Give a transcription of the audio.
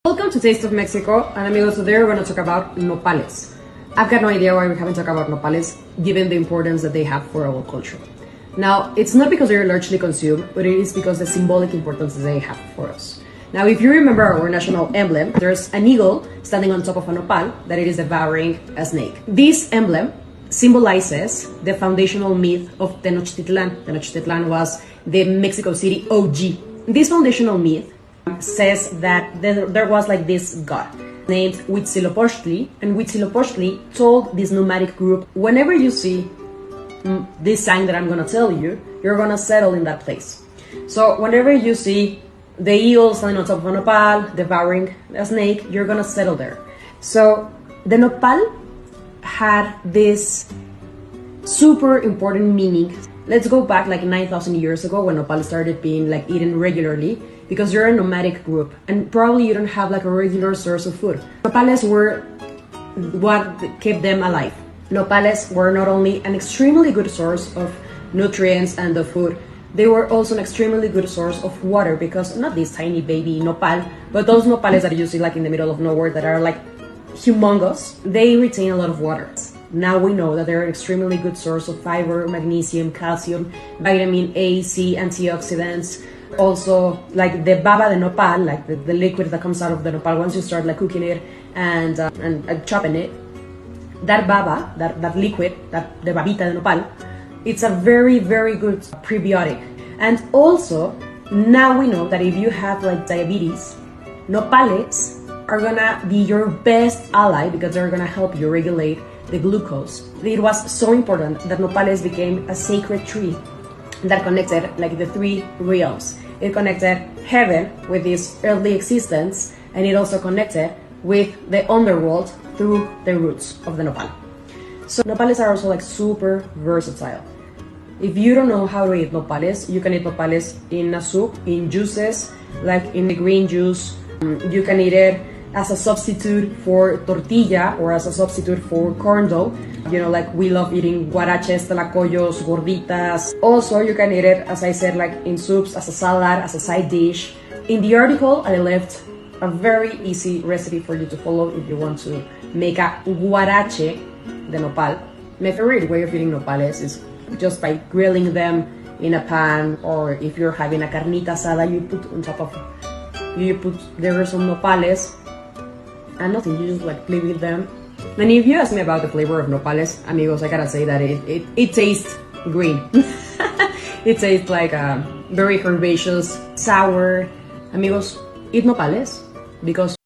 Welcome to Taste of Mexico, and amigos, today we're going to talk about nopales. I've got no idea why we haven't talked about nopales, given the importance that they have for our culture. Now, it's not because they're largely consumed, but it is because the symbolic importance that they have for us. Now, if you remember our national emblem, there's an eagle standing on top of a nopal that it is devouring a snake. This emblem symbolizes the foundational myth of Tenochtitlán. Tenochtitlán was the Mexico City OG. This foundational myth says that there was like this god named Huitzilopochtli, and Huitzilopochtli told this nomadic group, whenever you see this sign that I'm gonna tell you, you're gonna settle in that place. So whenever you see the eagle standing on top of a nopal, devouring a snake, you're gonna settle there. So the nopal had this super important meaning. Let's go back like 9,000 years ago when nopal started being like eaten regularly, because you're a nomadic group and probably you don't have like a regular source of food. Nopales were what kept them alive. Nopales were not only an extremely good source of nutrients and of food, they were also an extremely good source of water, because not this tiny baby nopal, but those nopales that you see like in the middle of nowhere that are like humongous, they retain a lot of water. Now we know that they're an extremely good source of fiber, magnesium, calcium, vitamin A, C, antioxidants. Also, like the baba de nopal, like the liquid that comes out of the nopal once you start like cooking it and chopping it, that baba, that liquid, the babita de nopal, it's a very, very good prebiotic. And also, now we know that if you have like diabetes, nopales are gonna be your best ally, because they're gonna help you regulate the glucose. It was so important that nopales became a sacred tree that connected like the three realms. It connected heaven with this earthly existence, and it also connected with the underworld through the roots of the nopal. So nopales are also like super versatile. If you don't know how to eat nopales, you can eat nopales in a soup, in juices, like in the green juice. You can eat it as a substitute for tortilla or as a substitute for corn dough. You know, like we love eating huaraches, tlacoyos, gorditas. Also, you can eat it, as I said, like in soups, as a salad, as a side dish. In the article, I left a very easy recipe for you to follow if you want to make a huarache de nopal. My favorite way of eating nopales is just by grilling them in a pan, or if you're having a carnita asada, you put on top of, there are some nopales, and nothing, you just like play with them. And if you ask me about the flavor of nopales, amigos, I gotta say that it tastes green. It tastes like very herbaceous, sour. Amigos, eat nopales because